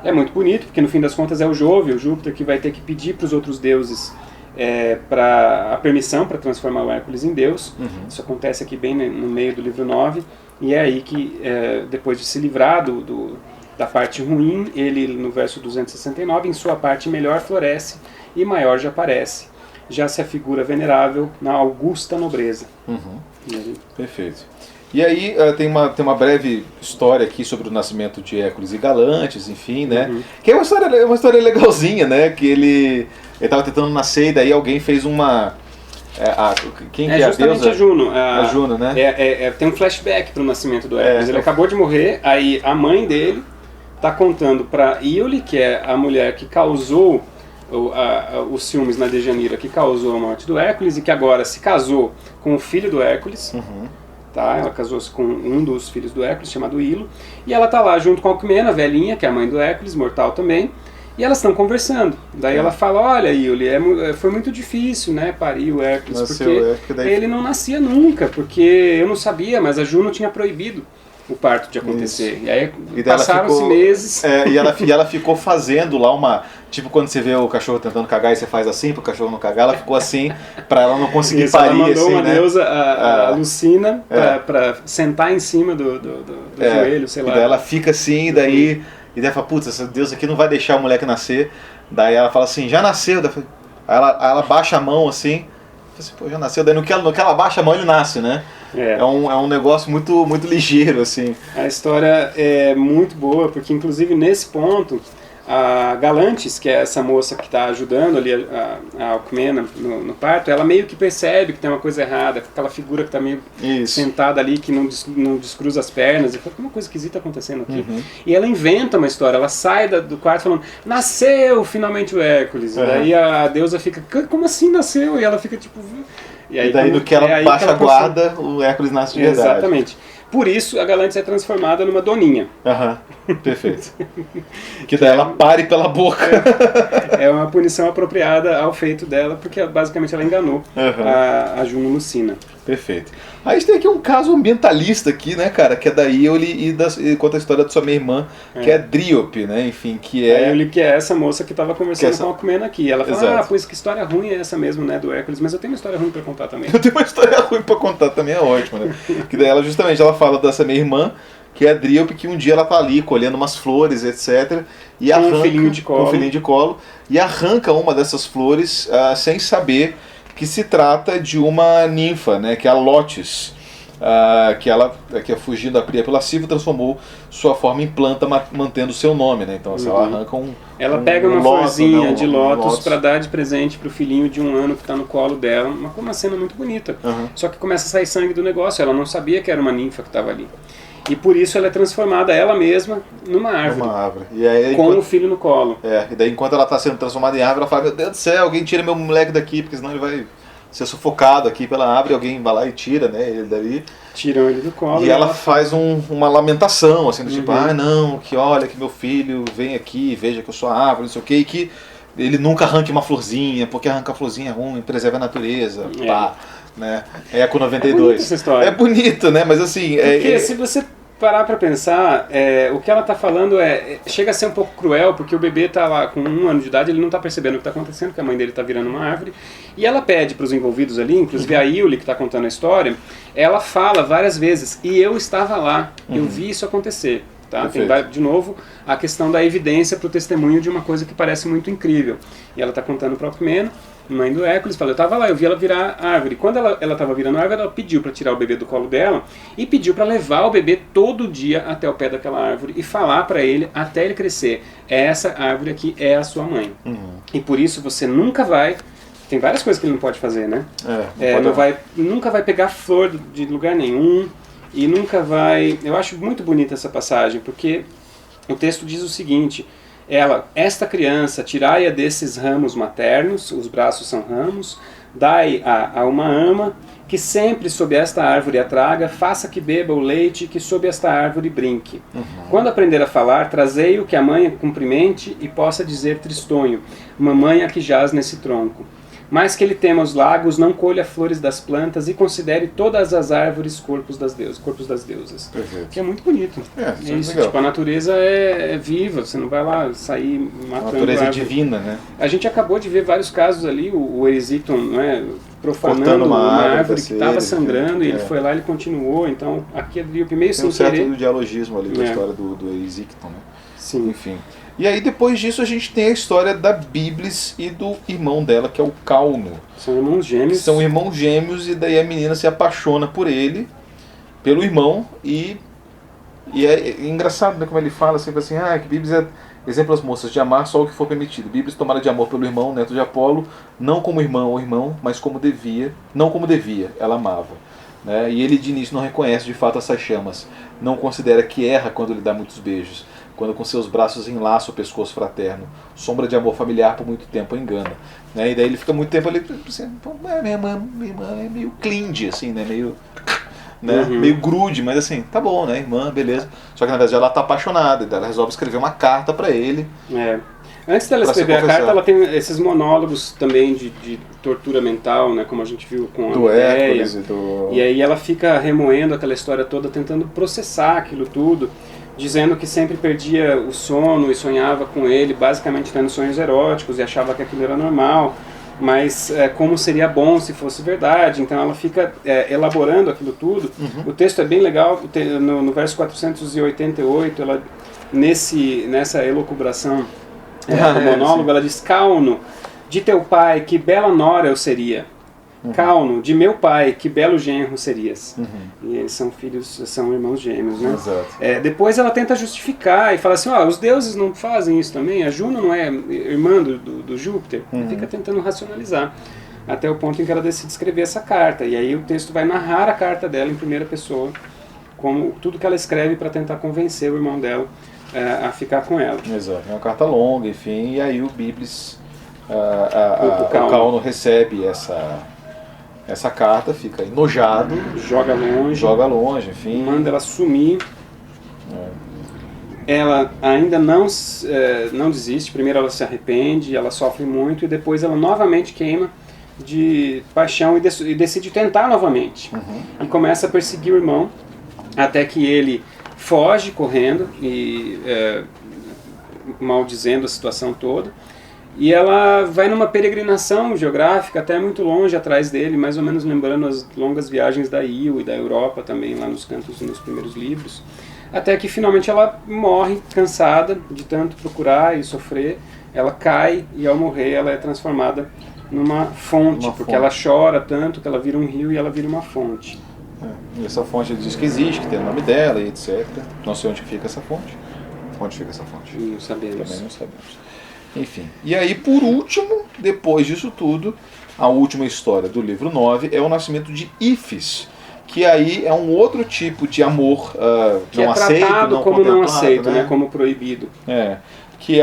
É muito bonito, porque no fim das contas é o Jove, o Júpiter, que vai ter que pedir para os outros deuses a permissão para transformar o Hércules em Deus. Isso acontece aqui bem no meio do livro 9, e é aí que, depois de se livrar da parte ruim, ele, no verso 269, em sua parte melhor floresce e maior já aparece. Já se afigura venerável na augusta nobreza. Perfeito. E aí tem uma breve história aqui sobre o nascimento de Hércules e Galantes, enfim, né? Que é uma história legalzinha, né? Que ele estava tentando nascer e daí alguém fez uma... quem que é a deusa? A Juno. A Juno, né? Tem um flashback para o nascimento do Hércules. Ele acabou de morrer, aí a mãe dele está contando para Iole, que é a mulher que causou os ciúmes na Dejanira, que causou a morte do Hércules e que agora se casou com o filho do Hércules. Ela casou-se com um dos filhos do Hércules, chamado Ilo, e ela está lá junto com a Alcmena, a velhinha, que é a mãe do Hércules, mortal também, e elas estão conversando. Daí ela fala, olha, Iole, foi muito difícil, né, parir o Hércules, porque ele não nascia nunca, porque eu não sabia, mas a Juno tinha proibido o parto de acontecer. Isso. E aí passaram-se meses. E ela ficou fazendo lá uma... Tipo quando você vê o cachorro tentando cagar e você faz assim pro cachorro não cagar, ela ficou assim pra ela não conseguir isso, parir. Ela mandou assim, uma né? deusa, a Lucina, pra sentar em cima do joelho, sei lá. E daí ela fica assim, e daí fala, putz, essa deusa aqui não vai deixar o moleque nascer. Daí ela fala assim, já nasceu. Aí ela baixa a mão assim, assim, pô, já nasceu. Daí no que ela baixa a mão ele nasce, né? É um negócio muito, muito ligeiro, assim. A história é muito boa, porque inclusive nesse ponto, a Galantes, que é essa moça que está ajudando ali a Alcmena no parto, ela meio que percebe que tem uma coisa errada, aquela figura que está meio sentada ali, que não descruza as pernas, e fala, tem uma coisa esquisita acontecendo aqui. E ela inventa uma história, ela sai do quarto falando, nasceu finalmente o Hércules. E daí a deusa fica, como assim nasceu? E ela fica tipo... E daí do que ela baixa a guarda, o Hércules nasce de verdade. Exatamente. Por isso a Galantes é transformada numa doninha. Perfeito. Que daí ela pare pela boca. É uma punição apropriada ao feito dela, porque basicamente ela enganou a Juno Lucina. Perfeito. Aí a gente tem aqui um caso ambientalista aqui, né, cara, que é da Iole e conta a história de sua minha irmã, que é Dríope, né, enfim, que é... A Iole, que é essa moça que estava conversando com a Alcmena aqui. Ela fala, pois que história ruim é essa mesmo, né, do Hércules, mas eu tenho uma história ruim pra contar também. Eu tenho uma história ruim pra contar também, é ótimo, né. Que daí ela fala dessa minha irmã, que é a Dríope, que um dia ela tá ali colhendo umas flores, etc. E arranca, com um filhinho de colo. E arranca uma dessas flores sem saber que se trata de uma ninfa, né, que é a Lotis, que fugindo da Príape lasciva transformou sua forma em planta, mantendo seu nome, né? Então ela arranca ela pega uma florzinha de lótus para dar de presente pro filhinho de 1 ano que está no colo dela, uma cena muito bonita. Só que começa a sair sangue do negócio, ela não sabia que era uma ninfa que estava ali. E por isso ela é transformada, ela mesma, numa árvore. E aí, com o filho no colo. E daí enquanto ela está sendo transformada em árvore, ela fala, meu Deus do céu, alguém tira meu moleque daqui, porque senão ele vai ser sufocado aqui pela árvore, alguém vai lá e tira, né, ele dali. Tiram ele do colo. E ela faz uma lamentação, assim, do tipo, não, que olha que meu filho vem aqui, veja que eu sou a árvore, não sei o quê, e que ele nunca arranque uma florzinha, porque arrancar florzinha é ruim, preserva a natureza, pá, né? Eco 92. É bonita essa história. É bonito, né, mas assim... Porque se você parar pra pensar, o que ela tá falando chega a ser um pouco cruel, porque o bebê tá lá com 1 ano de idade, ele não tá percebendo o que tá acontecendo, que a mãe dele tá virando uma árvore, e ela pede pros envolvidos ali, inclusive a Yuli, que tá contando a história, ela fala várias vezes, e eu estava lá, eu vi isso acontecer. Tá? Tem, de novo, a questão da evidência pro testemunho de uma coisa que parece muito incrível. E ela tá contando pro Alcmeno, mãe do Hércules, fala, eu estava lá, eu vi ela virar árvore. Quando ela estava virando árvore, ela pediu para tirar o bebê do colo dela e pediu para levar o bebê todo dia até o pé daquela árvore e falar para ele, até ele crescer, essa árvore aqui é a sua mãe. E por isso você nunca vai... Tem várias coisas que ele não pode fazer, né? Nunca vai pegar flor de lugar nenhum e nunca vai... Eu acho muito bonita essa passagem, porque o texto diz o seguinte... esta criança, tirai-a desses ramos maternos, os braços são ramos, dai-a a uma ama, que sempre sob esta árvore a traga, faça que beba o leite, que sob esta árvore brinque. Quando aprender a falar, trazei-o que a mãe cumprimente e possa dizer tristonho, mamãe a que jaz nesse tronco. Mas que ele tema os lagos, não colha flores das plantas e considere todas as árvores corpos das deusas. Perfeito. Que é muito bonito. Isso é isso, legal. Tipo, a natureza é viva, você não vai lá sair matando a natureza árvore. divina, né? A gente acabou de ver vários casos ali, o Erisicton, né, profanando cortando uma árvore que estava dele, sangrando, e ele foi lá e ele continuou. Então, aqui meio tem sem um certo querer. dialogismo ali da história do Erisicton, né? Sim. Enfim. E aí depois disso a gente tem a história da Biblis e do irmão dela, que é o Cauno. São irmãos gêmeos. São irmãos gêmeos e daí a menina se apaixona por ele, pelo irmão, e é engraçado, né, como ele fala sempre assim, que Biblis é exemplo às moças de amar só o que for permitido. Biblis tomara de amor pelo irmão, neto de Apolo, não como irmão ou irmão, mas como devia, não como devia, ela amava. Né? E ele de início não reconhece de fato essas chamas, não considera que erra quando lhe dá muitos beijos, quando com seus braços enlaça o pescoço fraterno, sombra de amor familiar por muito tempo engana. Né? E daí ele fica muito tempo ali, assim, minha irmã é meio clinge, assim, né? Meio grude, mas assim, tá bom, né, irmã, beleza. Só que na verdade ela tá apaixonada, e daí ela resolve escrever uma carta pra ele. Antes dela escrever a carta, ela tem esses monólogos também de tortura mental, né, como a gente viu com a do Hércules e aí ela fica remoendo aquela história toda, tentando processar aquilo tudo, dizendo que sempre perdia o sono e sonhava com ele, basicamente tendo sonhos eróticos, e achava que aquilo era normal, mas como seria bom se fosse verdade. Então ela fica elaborando aquilo tudo. O texto é bem legal, no verso 488, ela, nessa elucubração do monólogo, ela diz: Cauno, de teu pai, que bela nora eu seria. Cauno, de meu pai, que belo genro serias. E eles são irmãos gêmeos, né? Exato. Depois ela tenta justificar e fala assim, os deuses não fazem isso também, a Juno não é irmã do Júpiter. Fica tentando racionalizar, até o ponto em que ela decide escrever essa carta. E aí o texto vai narrar a carta dela em primeira pessoa, como tudo que ela escreve para tentar convencer o irmão dela a ficar com ela. Exato, é uma carta longa, enfim, e aí o Biblis, o Cauno recebe essa carta, fica enojado, joga longe, enfim, manda ela sumir. Ela ainda não desiste. Primeiro ela se arrepende, ela sofre muito, e depois ela novamente queima de paixão e decide tentar novamente. E começa a perseguir o irmão, até que ele foge correndo e maldizendo a situação toda. E ela vai numa peregrinação geográfica até muito longe atrás dele, mais ou menos lembrando as longas viagens da Io e da Europa também, lá nos cantos, nos primeiros livros. Até que finalmente ela morre, cansada de tanto procurar e sofrer. Ela cai e ao morrer ela é transformada numa fonte, porque ela chora tanto que ela vira um rio e ela vira uma fonte. E essa fonte diz que existe, que tem o nome dela e etc. Não sei onde fica essa fonte. Onde fica essa fonte? Não sabemos. Também não sabemos. Enfim. E aí, por último, depois disso tudo, a última história do livro 9 é o nascimento de Ífis, que aí é um outro tipo de amor que não aceito, tratado como não aceito, né? Como proibido. Que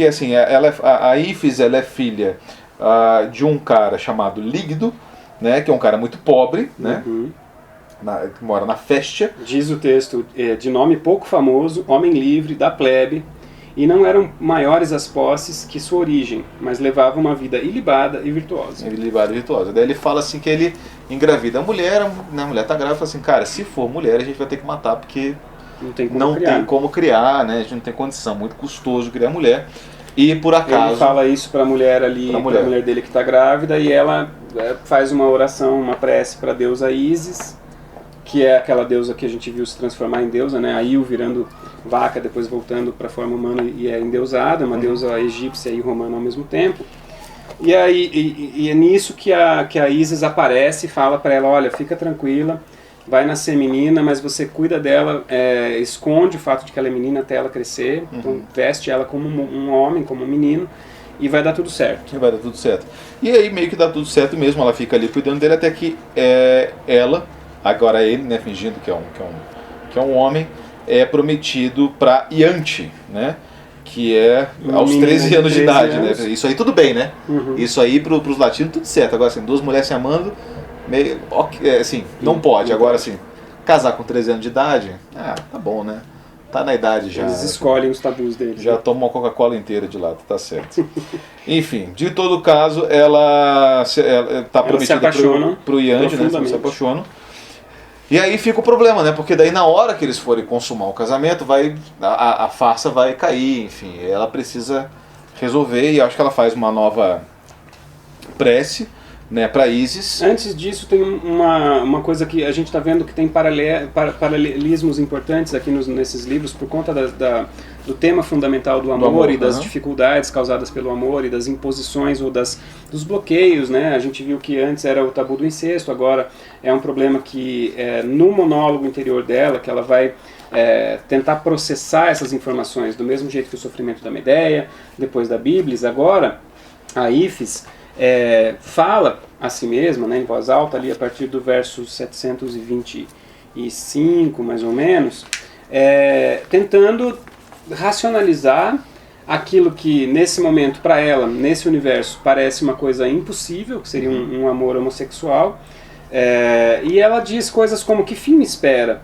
assim, a Ífis ela é filha de um cara chamado Lígdo, né, que é um cara muito pobre, né, que mora na Féstia. Diz o texto, de nome pouco famoso, homem livre, da plebe, e não eram maiores as posses que sua origem, mas levava uma vida ilibada e virtuosa. Ilibada e virtuosa. Daí ele fala assim que ele engravida a mulher tá grávida, fala assim, cara, se for mulher a gente vai ter que matar, porque não tem como criar, né, a gente não tem condição, muito custoso criar mulher. E por acaso... Ele fala isso para a mulher ali, para a mulher dele que está grávida, e ela faz uma oração, uma prece para a deusa Ísis, que é aquela deusa que a gente viu se transformar em deusa, né? A Io virando vaca, depois voltando para a forma humana e é endeusada, uma deusa egípcia e romana ao mesmo tempo. E aí é nisso que a Ísis aparece e fala para ela, olha, fica tranquila, vai nascer menina, mas você cuida dela, esconde o fato de que ela é menina até ela crescer, então veste ela como um homem, como um menino, e vai dar tudo certo. E aí meio que dá tudo certo mesmo, ela fica ali cuidando dele até que ela, agora ele, né, fingindo que é um homem, é prometido para Iante, né? Que é aos 13 anos de idade, né? Isso aí tudo bem, né? Isso aí pros latinos tudo certo. Agora assim, duas mulheres se amando, meio, assim, não pode. Agora assim, casar com 13 anos de idade, tá bom, né? Tá na idade já. Eles escolhem os tabus deles. Já tomam uma Coca-Cola inteira de lado, tá certo. Enfim, de todo caso, ela tá prometida pro Iante, né? Se apaixonam. E aí fica o problema, né? Porque daí na hora que eles forem consumar o casamento, a farsa vai cair, enfim. Ela precisa resolver e acho que ela faz uma nova prece, né, para Ísis. Antes disso tem uma coisa que a gente está vendo que tem paralelismos importantes aqui nesses livros por conta do tema fundamental do amor e das dificuldades causadas pelo amor e das imposições ou dos bloqueios, né? A gente viu que antes era o tabu do incesto, agora é um problema que no monólogo interior dela, que ela vai tentar processar essas informações do mesmo jeito que o sofrimento da Medeia, depois da Bíblia, agora a Ífis fala a si mesma, né, em voz alta, ali a partir do verso 725, mais ou menos, tentando racionalizar aquilo que nesse momento para ela, nesse universo, parece uma coisa impossível, que seria um amor homossexual, e ela diz coisas como: que fim me espera?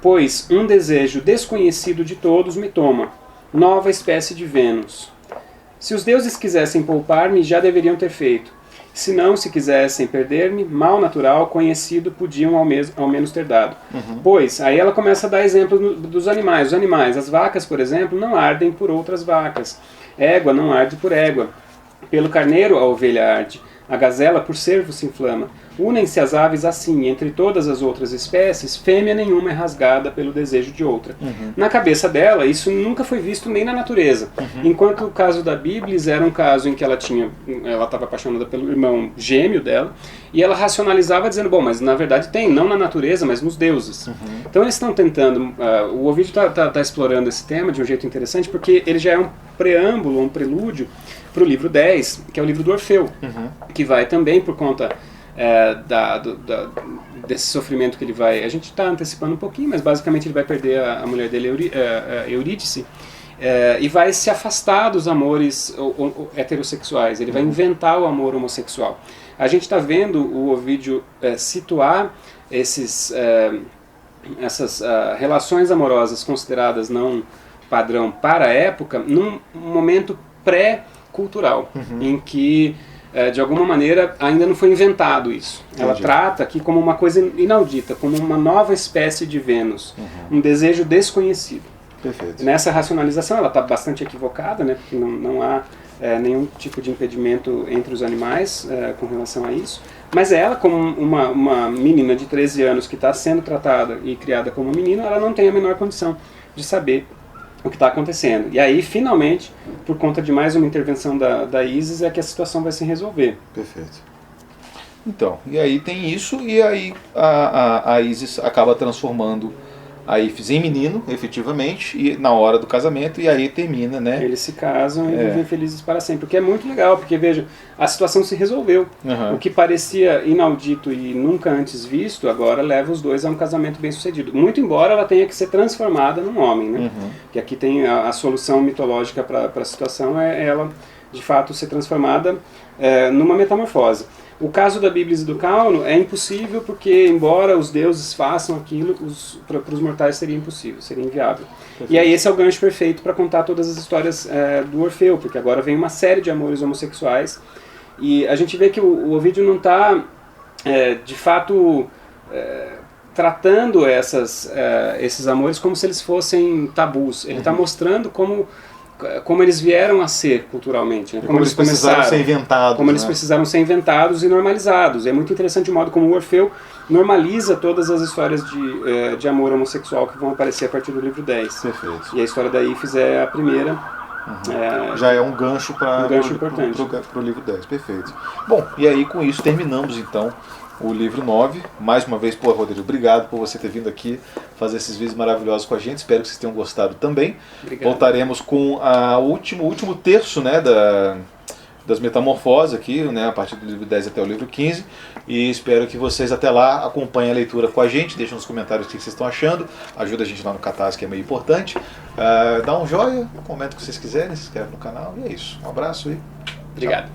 Pois um desejo desconhecido de todos me toma, nova espécie de Vênus. Se os deuses quisessem poupar-me, já deveriam ter feito. Se não, se quisessem perder-me, mal natural, conhecido, podiam ao menos ter dado. Pois, aí ela começa a dar exemplos dos animais. Os animais, as vacas, por exemplo, não ardem por outras vacas. Égua não arde por égua. Pelo carneiro a ovelha arde. A gazela por cervo se inflama. Unem-se as aves assim, entre todas as outras espécies, fêmea nenhuma é rasgada pelo desejo de outra. Na cabeça dela, isso nunca foi visto nem na natureza. Enquanto o caso da Bíblia era um caso em que ela estava apaixonada pelo irmão gêmeo dela, e ela racionalizava dizendo, bom, mas na verdade tem, não na natureza, mas nos deuses. Então eles estão tentando, o Ovídio está explorando esse tema de um jeito interessante, porque ele já é um preâmbulo, um prelúdio para o livro 10, que é o livro do Orfeu, que vai também por conta desse sofrimento que ele vai... A gente está antecipando um pouquinho, mas basicamente ele vai perder a mulher dele, Eurídice, e vai se afastar dos amores heterossexuais. Ele vai inventar o amor homossexual. A gente está vendo o Ovídio situar essas relações amorosas consideradas não padrão para a época num momento pré-cultural, em que de alguma maneira ainda não foi inventado isso. Ela trata aqui como uma coisa inaudita, como uma nova espécie de Vênus, um desejo desconhecido. Perfeito. Nessa racionalização ela está bastante equivocada, né, porque não há nenhum tipo de impedimento entre os animais com relação a isso, mas ela, como uma menina de 13 anos que está sendo tratada e criada como menino, ela não tem a menor condição de saber o que está acontecendo. E aí, finalmente, por conta de mais uma intervenção da Ísis, é que a situação vai se resolver. Perfeito. Então, e aí tem isso, e aí a Ísis acaba transformando a Ífis em menino, efetivamente, e na hora do casamento, e aí termina, né? Eles se casam e vivem felizes para sempre, o que é muito legal, porque, veja, a situação se resolveu. O que parecia inaudito e nunca antes visto, agora leva os dois a um casamento bem sucedido. Muito embora ela tenha que ser transformada num homem, né? Que aqui tem a solução mitológica para a situação, é ela, de fato, ser transformada numa metamorfose. O caso da Bíblia e do Cauno é impossível porque, embora os deuses façam aquilo, para os mortais seria impossível, seria inviável. Perfeito. E aí esse é o gancho perfeito para contar todas as histórias do Orfeu, porque agora vem uma série de amores homossexuais e a gente vê que o Ovídio não está, de fato, tratando esses amores como se eles fossem tabus. Ele está mostrando como eles vieram a ser culturalmente, né? Como eles precisaram ser inventados. Como eles precisaram ser inventados e normalizados. É muito interessante o modo como o Orfeu normaliza todas as histórias de amor homossexual que vão aparecer a partir do livro 10. Perfeito. E a história da Ífis é a primeira. Já é um gancho para o livro 10. Perfeito. Bom, e aí com isso terminamos então o livro 9. Mais uma vez, Rodrigo, obrigado por você ter vindo aqui fazer esses vídeos maravilhosos com a gente. Espero que vocês tenham gostado também. Obrigado. Voltaremos com o último terço, né, das metamorfoses aqui, né, a partir do livro 10 até o livro 15. E espero que vocês até lá acompanhem a leitura com a gente. Deixem nos comentários o que vocês estão achando. Ajuda a gente lá no Catarse, que é meio importante. Dá um joinha, comenta o que vocês quiserem, se inscreve no canal. E é isso. Um abraço e obrigado.